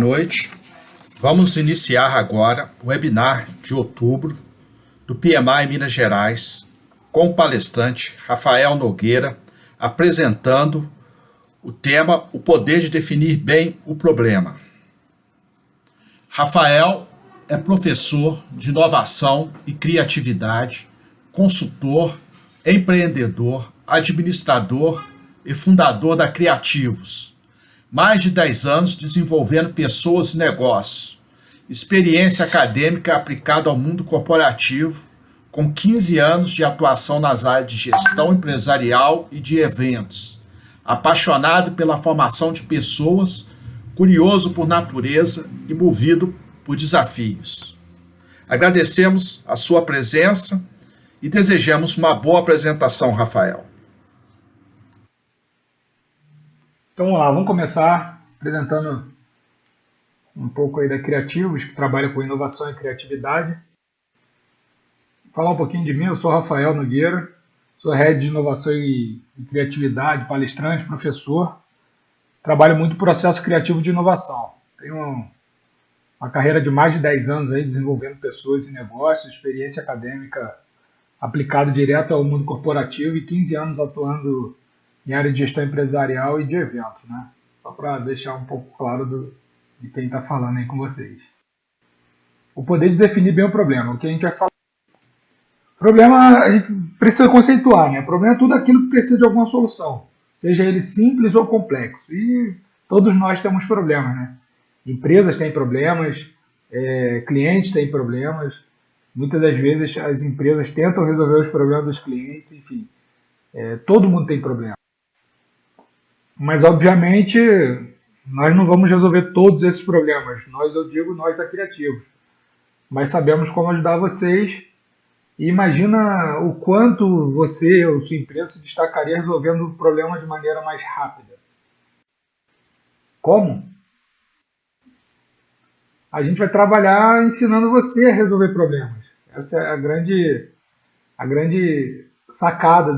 noite. Vamos iniciar agora o webinar de outubro do PMI Minas Gerais com o palestrante Rafael Nogueira apresentando o tema O Poder de Definir Bem o Problema. Rafael é professor de inovação e criatividade, consultor, empreendedor, administrador e fundador da Criativos. Mais de 10 anos desenvolvendo pessoas e negócios. Experiência acadêmica aplicada ao mundo corporativo, com 15 anos de atuação nas áreas de gestão empresarial e de eventos. Apaixonado pela formação de pessoas, curioso por natureza e movido por desafios. Agradecemos a sua presença e desejamos uma boa apresentação, Rafael. Então vamos lá, vamos começar apresentando um pouco aí da Criativos, que trabalha com inovação e criatividade. Falar um pouquinho de mim, eu sou Rafael Nogueira, sou Head de Inovação e Criatividade, palestrante, professor. Trabalho muito no processo criativo de inovação. Tenho uma carreira de mais de 10 anos aí desenvolvendo pessoas e negócios, experiência acadêmica aplicada direto ao mundo corporativo e 15 anos atuando em área de gestão empresarial e de eventos, né? Só para deixar um pouco claro de quem está falando aí com vocês. O poder de definir bem o problema. O que a gente vai falar. O problema a gente precisa conceituar, né? O problema é tudo aquilo que precisa de alguma solução, seja ele simples ou complexo. E todos nós temos problemas, né? Empresas têm problemas, clientes têm problemas. Muitas das vezes as empresas tentam resolver os problemas dos clientes, enfim. Todo mundo tem problema. Mas, obviamente, nós não vamos resolver todos esses problemas. Eu digo nós da Criativos. Mas sabemos como ajudar vocês. E imagina o quanto você ou sua empresa se destacaria resolvendo o problema de maneira mais rápida. Como? A gente vai trabalhar ensinando você a resolver problemas. Essa é a grande sacada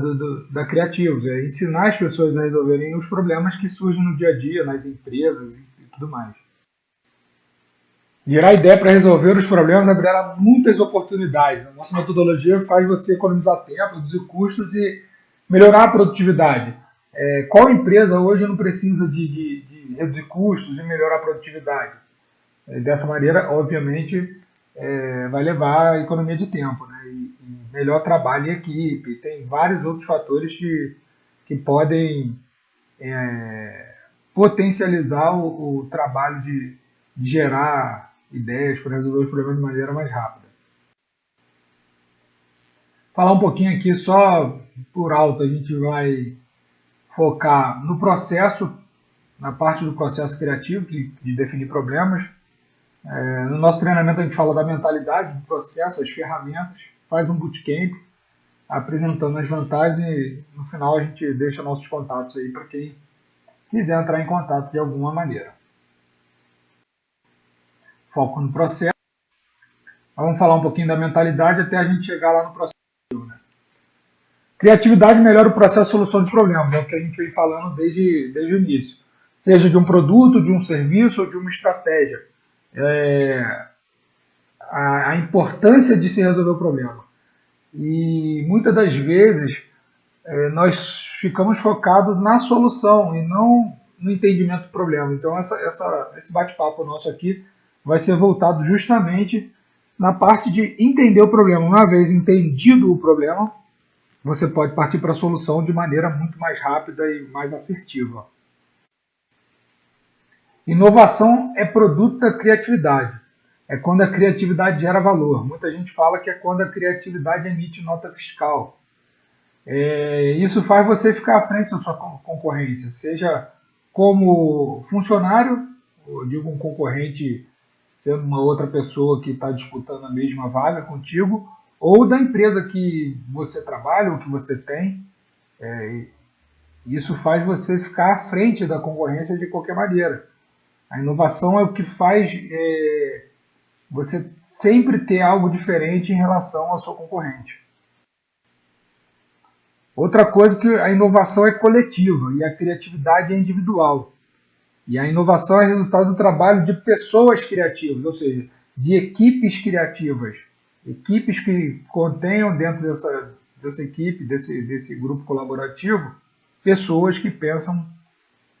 da Criativos, é ensinar as pessoas a resolverem os problemas que surgem no dia a dia, nas empresas e tudo mais. Gerar ideia para resolver os problemas abrirá muitas oportunidades. A nossa metodologia faz você economizar tempo, reduzir custos e melhorar a produtividade. Qual empresa hoje não precisa de reduzir custos e melhorar a produtividade? Dessa maneira, obviamente, vai levar a economia de tempo, né? E melhor trabalho em equipe. Tem vários outros fatores que podem potencializar o trabalho de gerar ideias para resolver os problemas de maneira mais rápida. Falar um pouquinho aqui só por alto, a gente vai focar no processo, na parte do processo criativo, de definir problemas. No nosso treinamento a gente fala da mentalidade, do processo, as ferramentas, faz um bootcamp apresentando as vantagens e no final a gente deixa nossos contatos aí para quem quiser entrar em contato de alguma maneira. Foco no processo. Vamos falar um pouquinho da mentalidade até a gente chegar lá no processo. Né? Criatividade melhora o processo de solução de problemas, é o que a gente vem falando desde o início. Seja de um produto, de um serviço ou de uma estratégia. A importância de se resolver o problema. E muitas das vezes nós ficamos focados na solução e não no entendimento do problema. Então esse bate-papo nosso aqui vai ser voltado justamente na parte de entender o problema. Uma vez entendido o problema, você pode partir para a solução de maneira muito mais rápida e mais assertiva. Inovação é produto da criatividade. É quando a criatividade gera valor. Muita gente fala que é quando a criatividade emite nota fiscal. Isso faz você ficar à frente da sua concorrência, seja como funcionário, ou digo um concorrente sendo uma outra pessoa que está disputando a mesma vaga contigo, ou da empresa que você trabalha ou que você tem. Isso faz você ficar à frente da concorrência de qualquer maneira. A inovação é o que faz você sempre ter algo diferente em relação à sua concorrente. Outra coisa que a inovação é coletiva e a criatividade é individual. E a inovação é resultado do trabalho de pessoas criativas, ou seja, de equipes criativas. Equipes que contenham dentro dessa equipe, desse grupo colaborativo, pessoas que pensam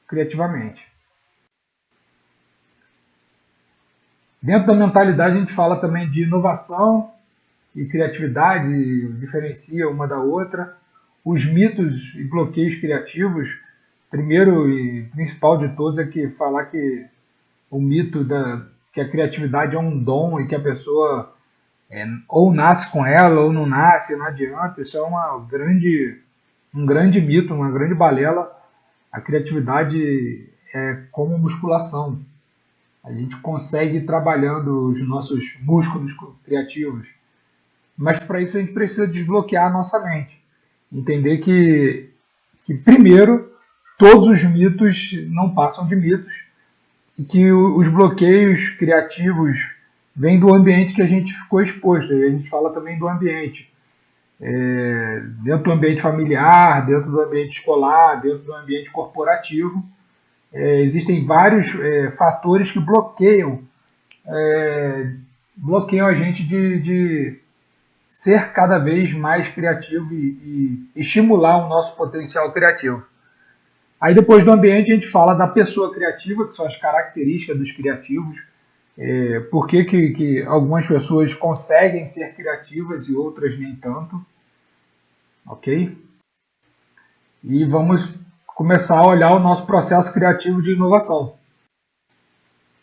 criativamente. Dentro da mentalidade a gente fala também de inovação e criatividade, diferencia uma da outra. Os mitos e bloqueios criativos, primeiro e principal de todos é que falar que o mito que a criatividade é um dom e que a pessoa ou nasce com ela ou não nasce, não adianta. Isso é um grande mito, uma grande balela. A criatividade é como musculação. A gente consegue ir trabalhando os nossos músculos criativos. Mas para isso a gente precisa desbloquear a nossa mente. Entender que primeiro, todos os mitos não passam de mitos e que os bloqueios criativos vêm do ambiente que a gente ficou exposto. E a gente fala também do ambiente. Dentro do ambiente familiar, dentro do ambiente escolar, dentro do ambiente corporativo. Existem vários fatores que bloqueiam a gente de ser cada vez mais criativo e estimular o nosso potencial criativo. Aí depois do ambiente a gente fala da pessoa criativa, que são as características dos criativos, por que algumas pessoas conseguem ser criativas e outras nem tanto, ok? E vamos começar a olhar o nosso processo criativo de inovação.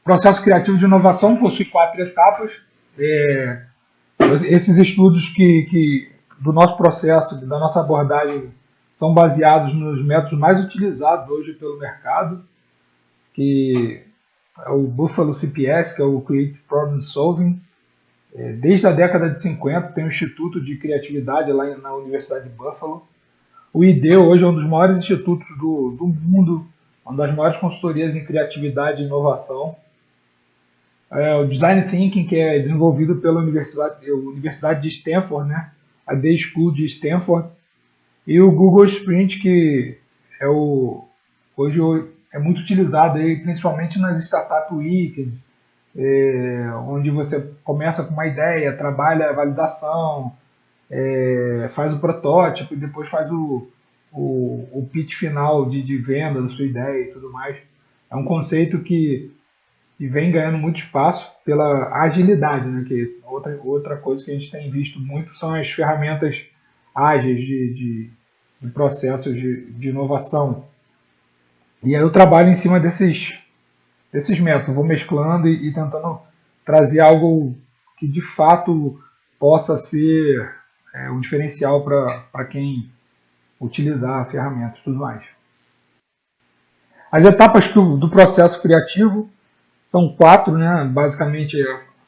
O processo criativo de inovação possui 4 etapas. Esses estudos do nosso processo, da nossa abordagem, são baseados nos métodos mais utilizados hoje pelo mercado, que é o Buffalo CPS, que é o Creative Problem Solving. Desde a década de 50 tem um Instituto de Criatividade lá na Universidade de Buffalo. O IDEO hoje é um dos maiores institutos do mundo, uma das maiores consultorias em criatividade e inovação. O Design Thinking, que é desenvolvido pela Universidade de Stanford, né? A The School de Stanford. E o Google Sprint, que hoje é muito utilizado, aí, principalmente nas Startup Weekends, onde você começa com uma ideia, trabalha a validação, faz o protótipo e depois faz o pitch final de venda da sua ideia e tudo mais. É um conceito que vem ganhando muito espaço pela agilidade, né? Que outra coisa que a gente tem visto muito são as ferramentas ágeis de processos de inovação. E aí eu trabalho em cima desses métodos, vou mesclando e tentando trazer algo que de fato possa ser um diferencial para quem utilizar a ferramenta e tudo mais. As etapas do processo criativo são 4, né? Basicamente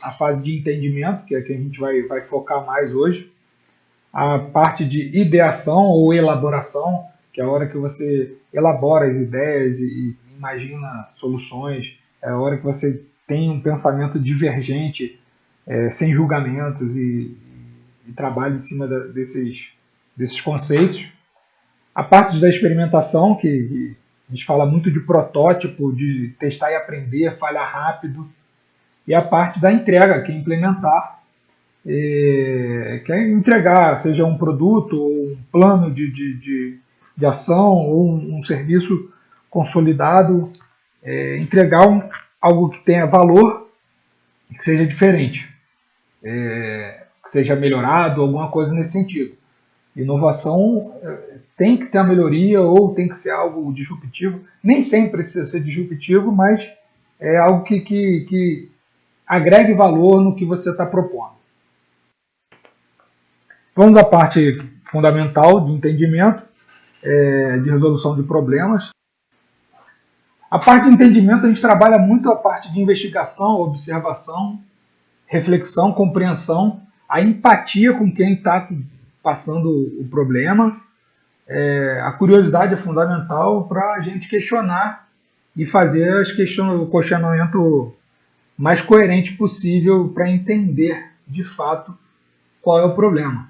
a fase de entendimento, que é a que a gente vai focar mais hoje. A parte de ideação ou elaboração, que é a hora que você elabora as ideias e imagina soluções. É a hora que você tem um pensamento divergente, sem julgamentos e trabalha em cima desses conceitos. A parte da experimentação, que a gente fala muito de protótipo, de testar e aprender, falhar rápido. E a parte da entrega, que é implementar, que é entregar, seja um produto, ou um plano de ação, ou um serviço consolidado, entregar algo que tenha valor e que seja diferente, que seja melhorado, alguma coisa nesse sentido. Inovação tem que ter a melhoria ou tem que ser algo disruptivo. Nem sempre precisa ser disruptivo, mas é algo que agregue valor no que você está propondo. Vamos à parte fundamental de entendimento, de resolução de problemas. A parte de entendimento, a gente trabalha muito a parte de investigação, observação, reflexão, compreensão, a empatia com quem está passando o problema. A curiosidade é fundamental para a gente questionar e fazer o questionamento mais coerente possível para entender, de fato, qual é o problema.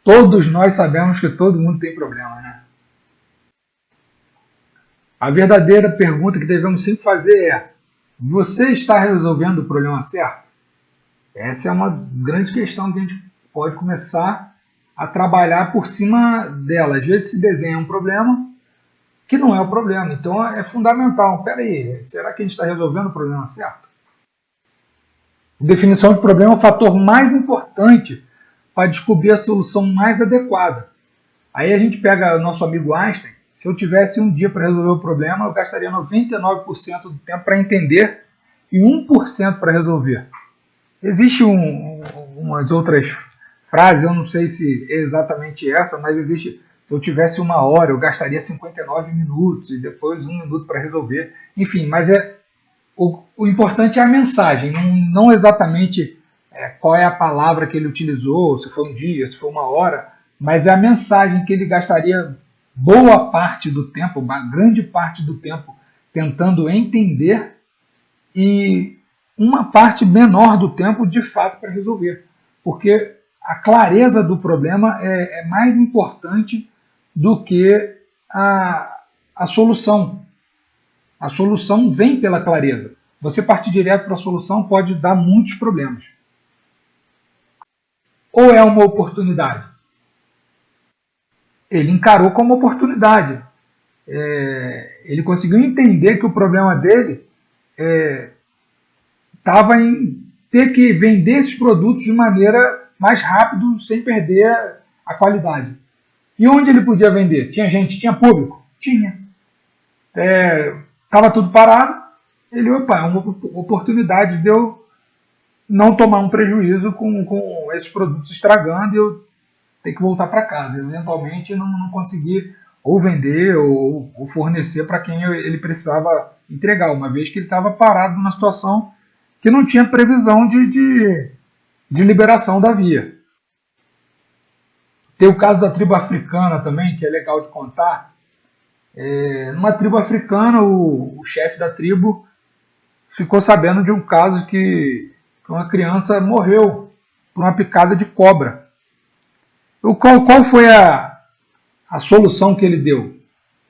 Todos nós sabemos que todo mundo tem problema, né? A verdadeira pergunta que devemos sempre fazer é: você está resolvendo o problema certo? Essa é uma grande questão que a gente pode começar a trabalhar por cima dela. Às vezes se desenha um problema que não é o problema. Então é fundamental. Espera aí, será que a gente está resolvendo o problema certo? Definição de problema é o fator mais importante para descobrir a solução mais adequada. Aí a gente pega o nosso amigo Einstein. Se eu tivesse um dia para resolver o problema, eu gastaria 99% do tempo para entender e 1% para resolver. Existem umas outras frases, eu não sei se é exatamente essa, mas existe: se eu tivesse 1 hora, eu gastaria 59 minutos e depois 1 minuto para resolver. Enfim, mas o importante é a mensagem, não exatamente qual é a palavra que ele utilizou, se foi um dia, se foi 1 hora, mas é a mensagem que ele gastaria boa parte do tempo, uma grande parte do tempo, tentando entender e uma parte menor do tempo, de fato, para resolver. Porque a clareza do problema é mais importante do que a solução. A solução vem pela clareza. Você partir direto para a solução pode dar muitos problemas. Ou é uma oportunidade? Ele encarou como oportunidade. Ele conseguiu entender que o problema dele estava em ter que vender esses produtos de maneira mais rápida, sem perder a qualidade. E onde ele podia vender? Tinha gente, tinha público? Tinha. Estava tudo parado. Ele, é uma oportunidade de eu não tomar um prejuízo com esses produtos estragando e eu ter que voltar para casa. Eventualmente não conseguir ou vender ou fornecer para quem ele precisava entregar, uma vez que ele estava parado numa situação que não tinha previsão de liberação da via. Tem o caso da tribo africana também, que é legal de contar. Numa tribo africana, o chefe da tribo ficou sabendo de um caso que uma criança morreu por uma picada de cobra. Qual foi a solução que ele deu?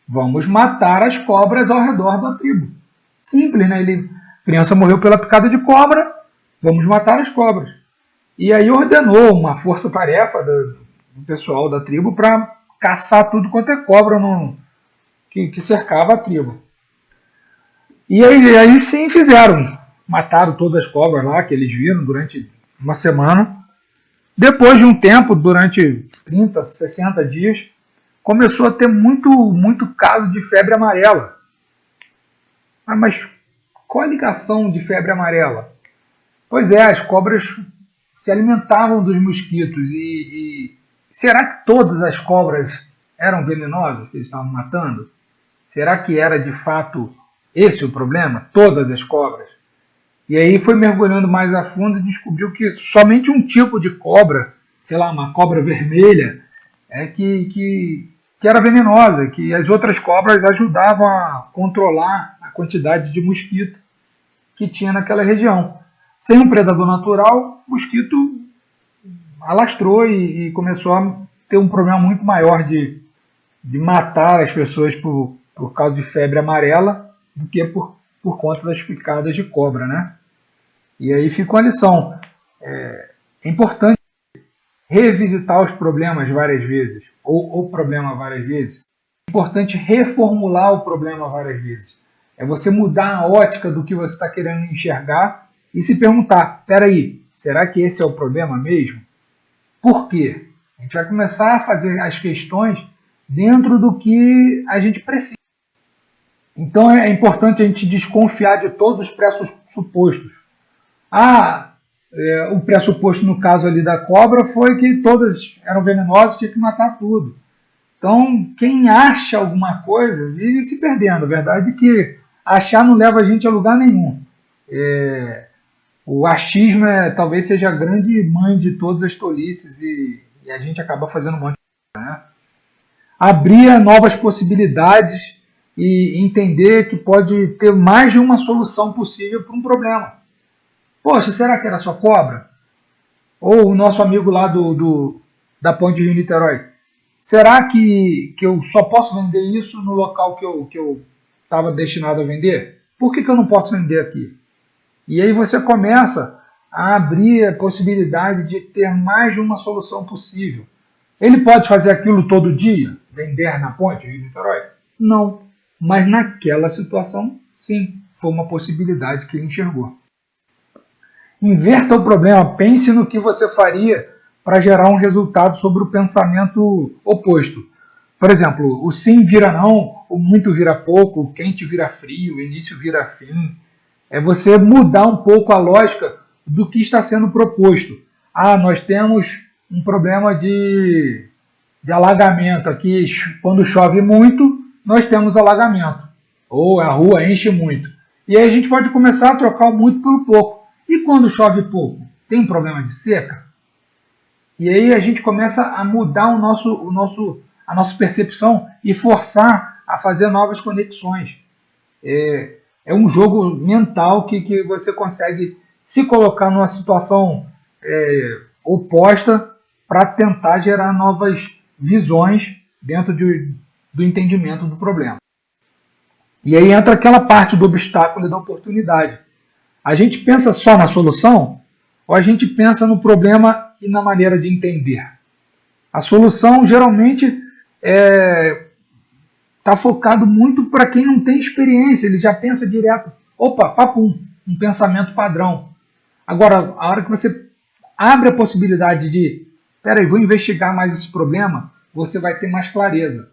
Vamos matar as cobras ao redor da tribo. Simples, né? A criança morreu pela picada de cobra, vamos matar as cobras. E aí ordenou uma força-tarefa do pessoal da tribo para caçar tudo quanto é cobra que cercava a tribo. E aí sim fizeram. Mataram todas as cobras lá que eles viram durante uma semana. Depois de um tempo, durante 30, 60 dias, começou a ter muito caso de febre amarela. Mas qual a ligação de febre amarela? Pois é, as cobras se alimentavam dos mosquitos e será que todas as cobras eram venenosas que eles estavam matando? Será que era de fato esse o problema? Todas as cobras? E aí foi mergulhando mais a fundo e descobriu que somente um tipo de cobra, sei lá, uma cobra vermelha, que era venenosa, que as outras cobras ajudavam a controlar a quantidade de mosquito que tinha naquela região. Sem um predador natural, o mosquito alastrou e começou a ter um problema muito maior de matar as pessoas por causa de febre amarela do que por conta das picadas de cobra, né? E aí fica uma lição. É importante revisitar os problemas várias vezes, ou o problema várias vezes. É importante reformular o problema várias vezes. É você mudar a ótica do que você está querendo enxergar e se perguntar: espera aí, será que esse é o problema mesmo? Por quê? A gente vai começar a fazer as questões dentro do que a gente precisa. Então é importante a gente desconfiar de todos os pressupostos. O pressuposto no caso ali da cobra foi que todas eram venenosas, tinha que matar tudo. Então quem acha alguma coisa vive se perdendo. A verdade é que achar não leva a gente a lugar nenhum. O achismo talvez seja a grande mãe de todas as tolices e a gente acaba fazendo um monte de coisa, né? Abrir novas possibilidades e entender que pode ter mais de uma solução possível para um problema. Poxa, será que era só cobra? Ou o nosso amigo lá da Ponte de Rio-Niterói. Será que eu só posso vender isso no local que eu estava destinado a vender? Por que eu não posso vender aqui? E aí você começa a abrir a possibilidade de ter mais de uma solução possível. Ele pode fazer aquilo todo dia? Vender na ponte de Niterói? Não. Mas naquela situação, sim, foi uma possibilidade que ele enxergou. Inverta o problema, pense no que você faria para gerar um resultado sobre o pensamento oposto. Por exemplo, o sim vira não, o muito vira pouco, o quente vira frio, o início vira fim. É você mudar um pouco a lógica do que está sendo proposto. Nós temos um problema de alagamento aqui. Quando chove muito, nós temos alagamento. Ou a rua enche muito. E aí a gente pode começar a trocar o muito pelo pouco. E quando chove pouco? Tem um problema de seca? E aí a gente começa a mudar a nossa percepção e forçar a fazer novas conexões. É um jogo mental que você consegue se colocar numa situação oposta para tentar gerar novas visões dentro do entendimento do problema. E aí entra aquela parte do obstáculo e da oportunidade. A gente pensa só na solução ou a gente pensa no problema e na maneira de entender? A solução geralmente está focado muito para quem não tem experiência, ele já pensa direto, papum, um pensamento padrão. Agora, a hora que você abre a possibilidade de, vou investigar mais esse problema, você vai ter mais clareza.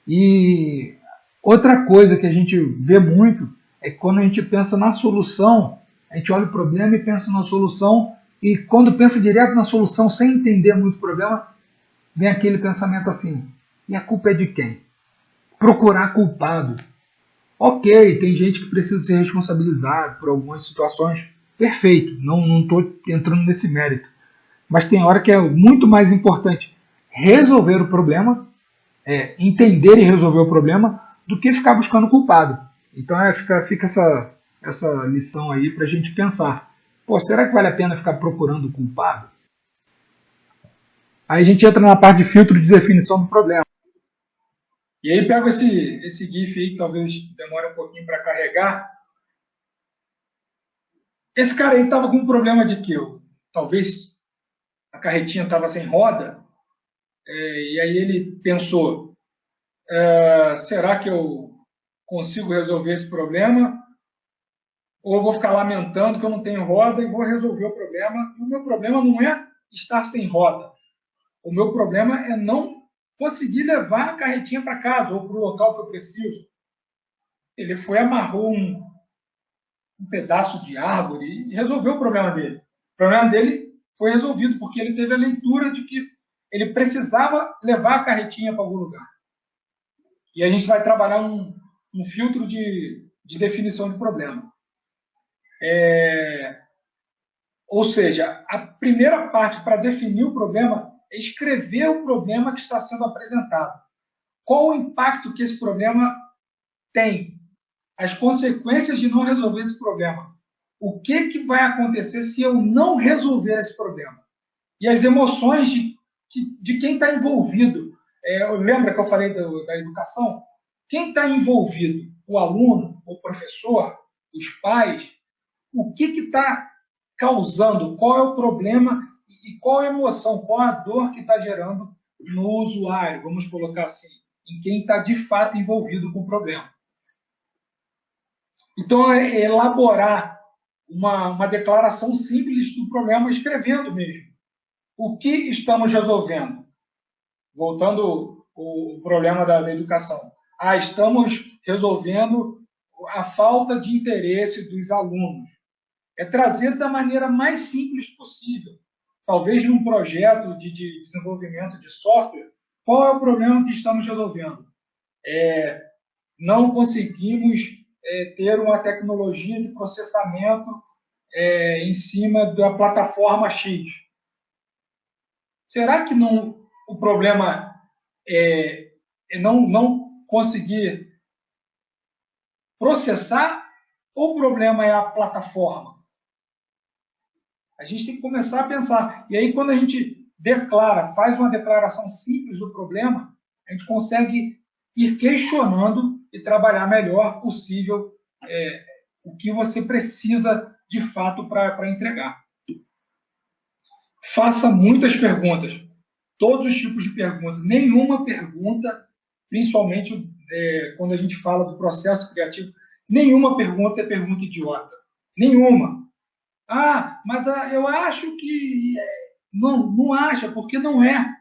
E outra coisa que a gente vê muito é que quando a gente pensa na solução, a gente olha o problema e pensa na solução, e quando pensa direto na solução, sem entender muito o problema, vem aquele pensamento assim, e a culpa é de quem? Procurar culpado. Ok, tem gente que precisa ser responsabilizado por algumas situações, perfeito, não estou entrando nesse mérito. Mas tem hora que é muito mais importante resolver o problema, entender e resolver o problema, do que ficar buscando culpado. Então fica essa lição aí para a gente pensar. Será que vale a pena ficar procurando culpado? Aí a gente entra na parte de filtro de definição do problema. E aí pego esse GIF aí, que talvez demore um pouquinho para carregar. Esse cara aí estava com um problema de que talvez a carretinha estava sem roda, e aí ele pensou, será que eu consigo resolver esse problema? Ou eu vou ficar lamentando que eu não tenho roda e vou resolver o problema? E o meu problema não é estar sem roda. O meu problema é não conseguir levar a carretinha para casa ou para o local que eu preciso. Ele amarrou um pedaço de árvore e resolveu o problema dele. O problema dele foi resolvido porque ele teve a leitura de que ele precisava levar a carretinha para algum lugar. E a gente vai trabalhar um filtro de definição de problema. Ou seja, a primeira parte para definir o problema é escrever o problema que está sendo apresentado. Qual o impacto que esse problema tem? As consequências de não resolver esse problema. O que vai acontecer se eu não resolver esse problema? E as emoções de quem está envolvido. Lembra que eu falei da educação? Quem está envolvido? O aluno, o professor, os pais? O que está causando? Qual é o problema e qual é a emoção? Qual a dor que está gerando no usuário? Vamos colocar assim, em quem está de fato envolvido com o problema. Então, elaborar uma declaração simples do problema, escrevendo mesmo. O que estamos resolvendo? Voltando ao problema da educação. Estamos resolvendo a falta de interesse dos alunos. É trazer da maneira mais simples possível. Talvez num projeto de desenvolvimento de software, qual é o problema que estamos resolvendo? Não conseguimos ter uma tecnologia de processamento em cima da plataforma X. Será que o problema é não conseguir processar ou o problema é a plataforma? A gente tem que começar a pensar. E aí, quando a gente faz uma declaração simples do problema, a gente consegue ir questionando e trabalhar melhor possível o que você precisa de fato para entregar. Faça muitas perguntas, todos os tipos de perguntas. Nenhuma pergunta, principalmente quando a gente fala do processo criativo, nenhuma pergunta é pergunta idiota. Nenhuma. Ah, mas eu acho que... Não, não acha, porque não é.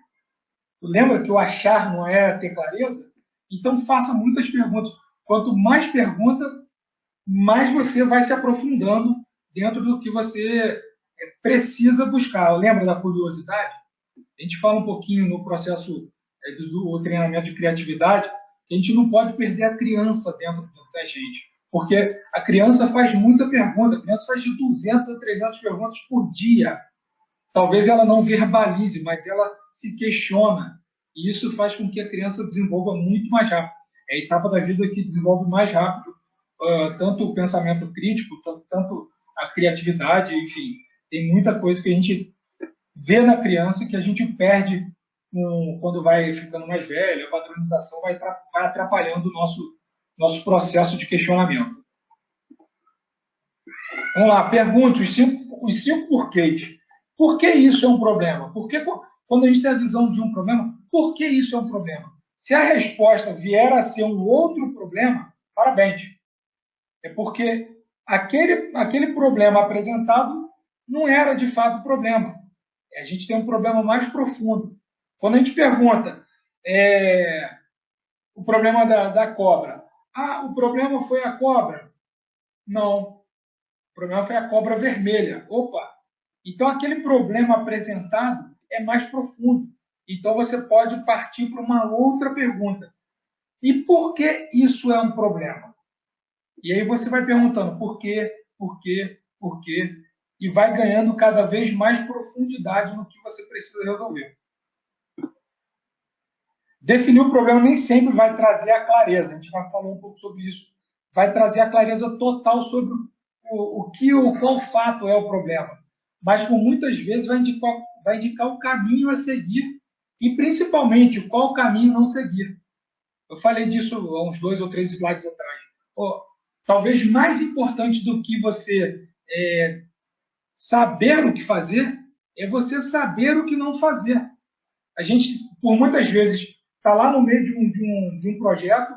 Lembra que o achar não é ter clareza? Então, faça muitas perguntas. Quanto mais pergunta, mais você vai se aprofundando dentro do que você precisa buscar. Lembra da curiosidade? A gente fala um pouquinho no processo do treinamento de criatividade, que a gente não pode perder a criança dentro da gente. Porque a criança faz muita pergunta. A criança faz de 200 a 300 perguntas por dia. Talvez ela não verbalize, mas ela se questiona. E isso faz com que a criança desenvolva muito mais rápido. É a etapa da vida que desenvolve mais rápido, tanto o pensamento crítico, tanto a criatividade, enfim. Tem muita coisa que a gente vê na criança que a gente perde quando vai ficando mais velho. A padronização vai atrapalhando o nosso processo de questionamento. Vamos lá, pergunte os cinco porquês. Por que isso é um problema? Porque quando a gente tem a visão de um problema, por que isso é um problema? Se a resposta vier a ser um outro problema, parabéns. É porque aquele problema apresentado não era de fato problema. A gente tem um problema mais profundo. Quando a gente pergunta o problema da cobra, o problema foi a cobra? Não. O problema foi a cobra vermelha. Opa! Então, aquele problema apresentado é mais profundo. Então, você pode partir para uma outra pergunta. E por que isso é um problema? E aí você vai perguntando por quê, por quê, por quê, e vai ganhando cada vez mais profundidade no que você precisa resolver. Definir o problema nem sempre vai trazer a clareza. A gente já falou um pouco sobre isso. Vai trazer a clareza total sobre qual fato é o problema. Mas, por muitas vezes, vai indicar o caminho a seguir e, principalmente, qual caminho não seguir. Eu falei disso há uns 2 ou 3 slides atrás. Talvez mais importante do que você saber o que fazer é você saber o que não fazer. A gente, por muitas vezes, está lá no meio de um projeto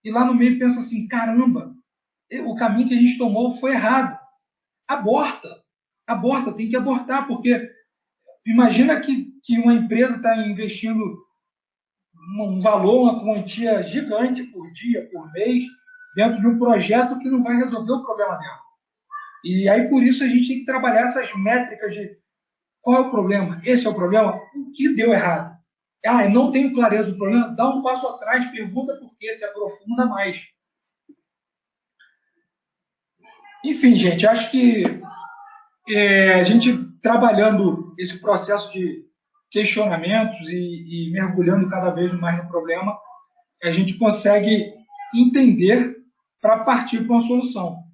e lá no meio pensa assim, caramba, o caminho que a gente tomou foi errado. Aborta, tem que abortar, porque imagina que uma empresa está investindo um valor, uma quantia gigante por dia, por mês, dentro de um projeto que não vai resolver o problema dela. E aí, por isso, a gente tem que trabalhar essas métricas de qual é o problema, esse é o problema, o que deu errado. Eu não tenho clareza do problema, dá um passo atrás, pergunta por quê, se aprofunda mais. Enfim, gente, acho que a gente trabalhando esse processo de questionamentos e mergulhando cada vez mais no problema, a gente consegue entender para partir para uma solução.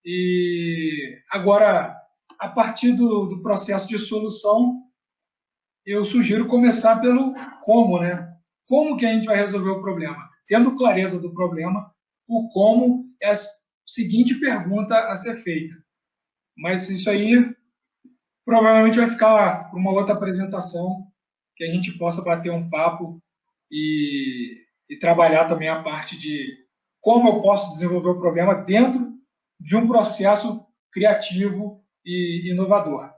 E agora, a partir do processo de solução, eu sugiro começar pelo como, né? Como que a gente vai resolver o problema? Tendo clareza do problema, o como é a seguinte pergunta a ser feita. Mas isso aí provavelmente vai ficar para uma outra apresentação, que a gente possa bater um papo e trabalhar também a parte de como eu posso desenvolver o problema dentro de um processo criativo e inovador.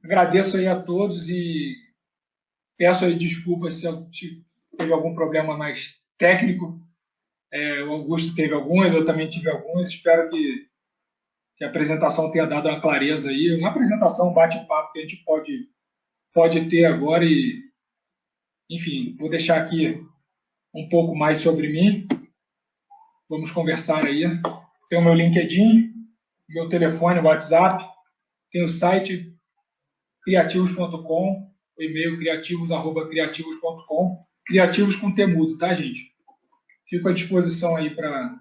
Agradeço aí a todos e peço aí desculpas se eu teve algum problema mais técnico. O Augusto teve alguns, eu também tive alguns. Espero que a apresentação tenha dado uma clareza aí. Uma apresentação, um bate-papo que a gente pode ter agora. E, enfim, vou deixar aqui um pouco mais sobre mim. Vamos conversar aí. Tem o meu LinkedIn, meu telefone, WhatsApp, tem o site criativos.com, o e-mail criativos@criativos.com, criativos com T mudo, tá, gente? Fico à disposição aí para a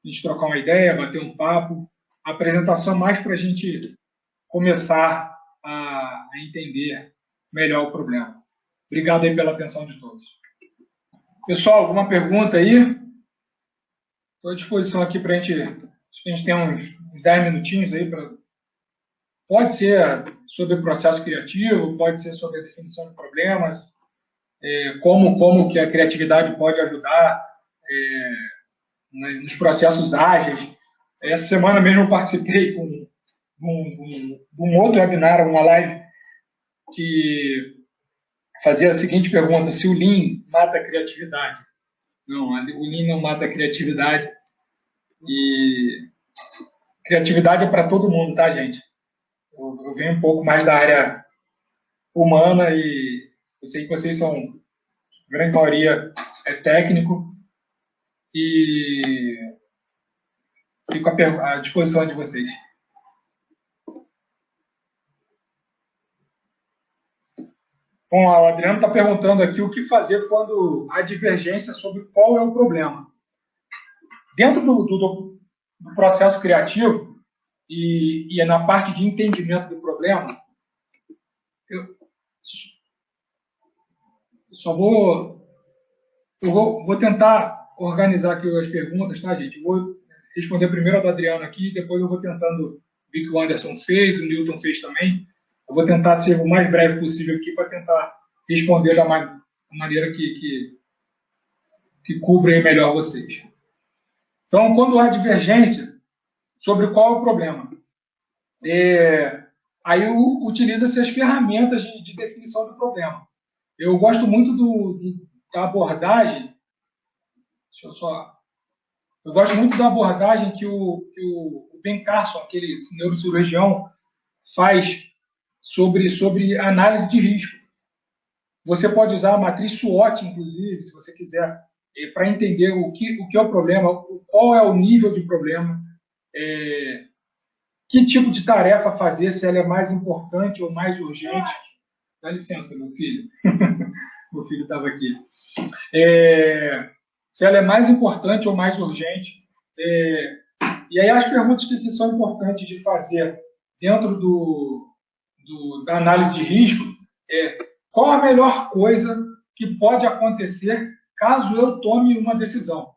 gente trocar uma ideia, bater um papo. A apresentação mais para a gente começar a entender melhor o problema. Obrigado aí pela atenção de todos. Pessoal, alguma pergunta aí? Estou à disposição aqui para a gente. Acho que a gente tem uns 10 minutinhos aí para. Pode ser sobre o processo criativo, pode ser sobre a definição de problemas, como que a criatividade pode ajudar nos processos ágeis. Essa semana mesmo eu participei com um outro webinar, uma live, que fazia a seguinte pergunta: se o Lean mata a criatividade? Não, o Lean não mata a criatividade. E criatividade é para todo mundo, tá, gente? Eu venho um pouco mais da área humana e eu sei que vocês são, a grande maioria é técnico, e fico à disposição de vocês. Bom, o Adriano está perguntando aqui o que fazer quando há divergência sobre qual é o problema. Dentro do processo criativo e na parte de entendimento do problema, eu vou tentar organizar aqui as perguntas, tá, gente? Eu vou responder primeiro a do Adriano aqui, depois eu vou tentando ver que o Anderson fez, o Newton fez também. Eu vou tentar ser o mais breve possível aqui para tentar responder da maneira que cubra melhor vocês. Então, quando há divergência sobre qual é o problema, aí utiliza-se as ferramentas de definição do problema. Eu gosto muito da abordagem. Eu gosto muito da abordagem que o Ben Carson, aquele neurocirurgião, faz sobre análise de risco. Você pode usar a matriz SWOT, inclusive, se você quiser, para entender o que é o problema, qual é o nível de problema, que tipo de tarefa fazer, se ela é mais importante ou mais urgente. Dá licença, meu filho. Meu filho estava aqui. Se ela é mais importante ou mais urgente. E aí as perguntas que são importantes de fazer dentro da análise de risco é: qual a melhor coisa que pode acontecer caso eu tome uma decisão?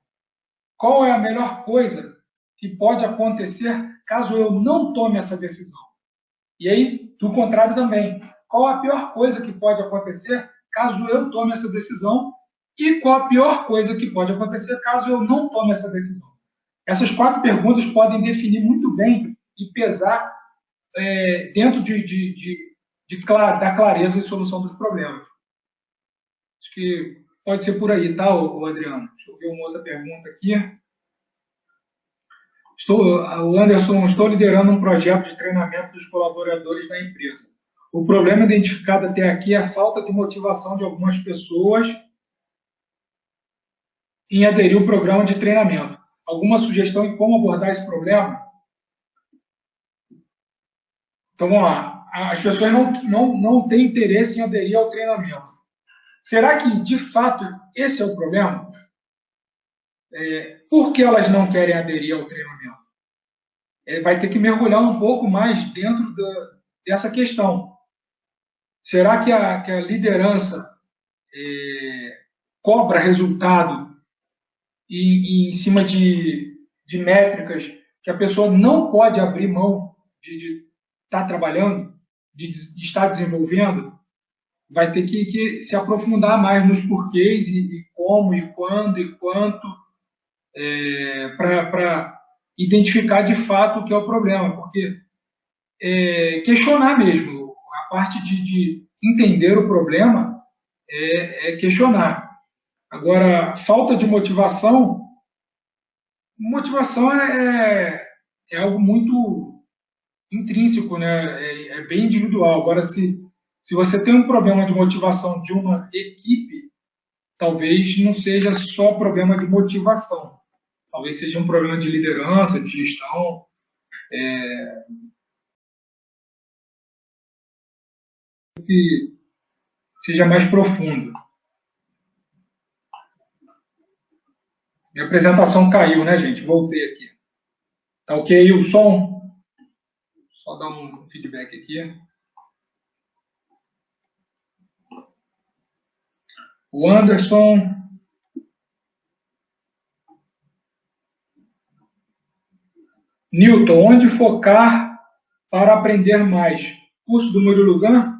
Qual é a melhor coisa que pode acontecer caso eu não tome essa decisão? E aí, do contrário também, qual a pior coisa que pode acontecer caso eu tome essa decisão? E qual a pior coisa que pode acontecer caso eu não tome essa decisão? Essas 4 perguntas podem definir muito bem e pesar dentro da clareza e solução dos problemas. Acho que pode ser por aí, tá, Adriano? Deixa eu ver uma outra pergunta aqui. O Anderson, estou liderando um projeto de treinamento dos colaboradores da empresa. O problema identificado até aqui é a falta de motivação de algumas pessoas em aderir ao programa de treinamento. Alguma sugestão em como abordar esse problema? Então, vamos lá. As pessoas não têm interesse em aderir ao treinamento. Será que, de fato, esse é o problema? Por que elas não querem aderir ao treinamento? Vai ter que mergulhar um pouco mais dentro dessa questão. Será que a liderança cobra resultado em cima de métricas que a pessoa não pode abrir mão de estar trabalhando, de estar desenvolvendo? Vai ter que se aprofundar mais nos porquês e como, e quando, e quanto, para identificar de fato o que é o problema. Porque questionar mesmo, a parte de entender o problema é questionar. Agora, falta de motivação é algo muito intrínseco, né? É bem individual. Agora, se você tem um problema de motivação de uma equipe, talvez não seja só problema de motivação. Talvez seja um problema de liderança, de gestão. Que seja mais profundo. Minha apresentação caiu, né, gente? Voltei aqui. Tá ok o som? Só dar um feedback aqui. O Anderson Newton, onde focar para aprender mais? Curso do Murilo Gun?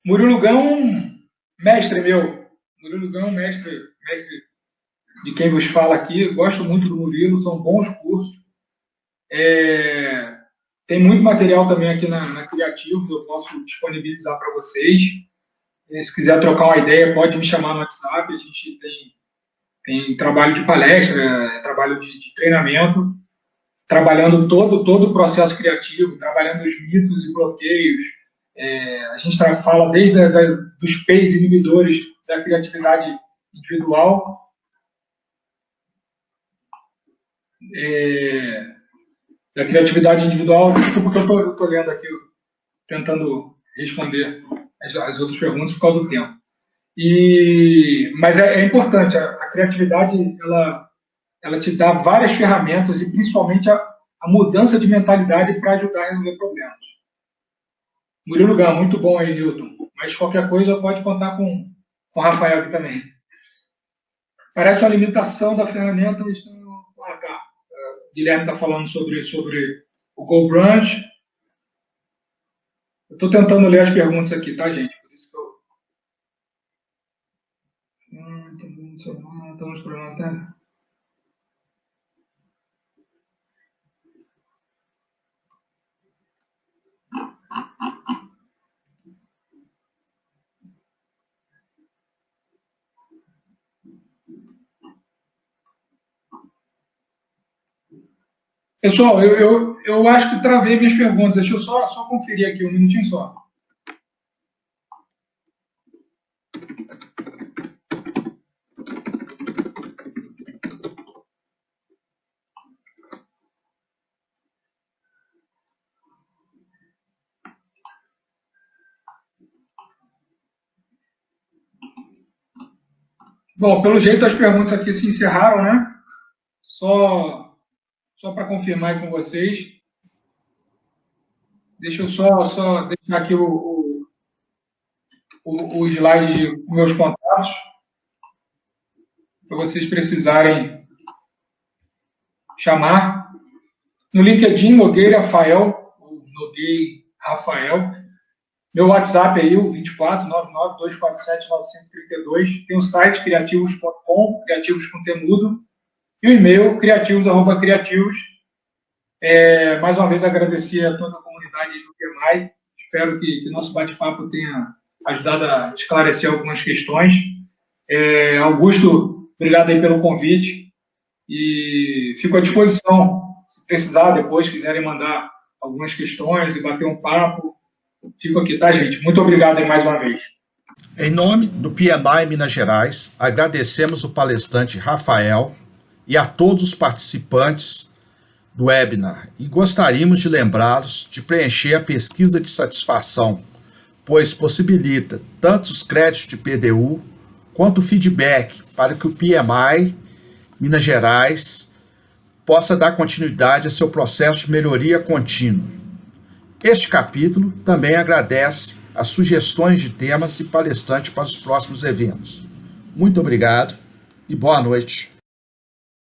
Murilo Gun, mestre meu. Murilo Gun, mestre de quem vos fala aqui. Gosto muito do Murilo, são bons cursos. Tem muito material também aqui na Criativos, eu posso disponibilizar para vocês. Se quiser trocar uma ideia, pode me chamar no WhatsApp. A gente tem trabalho de palestra, trabalho de treinamento, trabalhando todo o processo criativo, trabalhando os mitos e bloqueios. A gente fala desde dos P's inibidores da criatividade individual, desculpa que eu estou lendo aqui, tentando responder as outras perguntas por causa do tempo. Mas é importante, a criatividade, ela te dá várias ferramentas e principalmente a mudança de mentalidade para ajudar a resolver problemas. Murilo Gun, muito bom aí, Newton. Mas qualquer coisa pode contar com o Rafael aqui também. Parece uma limitação da ferramenta. Tá. Guilherme está falando sobre o GoBrunch. Eu estou tentando ler as perguntas aqui, tá, gente? Por isso que eu... Estamos problemas. Pessoal, eu acho que travei minhas perguntas. Deixa eu só conferir aqui um minutinho só. Bom, pelo jeito as perguntas aqui se encerraram, né? Só para confirmar aí com vocês. Deixa eu só deixar aqui o slide com meus contatos, para vocês precisarem chamar. No LinkedIn, Nogueira Rafael, Meu WhatsApp aí, o 2499-247-932. Tem o site criativos.com, criativos com temudo. E o e-mail, criativos@criativos. Mais uma vez, agradecer a toda a comunidade do PMI. Espero que nosso bate-papo tenha ajudado a esclarecer algumas questões. Augusto, obrigado aí pelo convite. E fico à disposição. Se precisar, depois, quiserem mandar algumas questões e bater um papo, fico aqui, tá, gente? Muito obrigado aí mais uma vez. Em nome do PMI Minas Gerais, agradecemos o palestrante Rafael e a todos os participantes do webinar e gostaríamos de lembrá-los de preencher a pesquisa de satisfação, pois possibilita tanto os créditos de PDU quanto o feedback para que o PMI Minas Gerais possa dar continuidade a seu processo de melhoria contínua. Este capítulo também agradece as sugestões de temas e palestrantes para os próximos eventos. Muito obrigado e boa noite.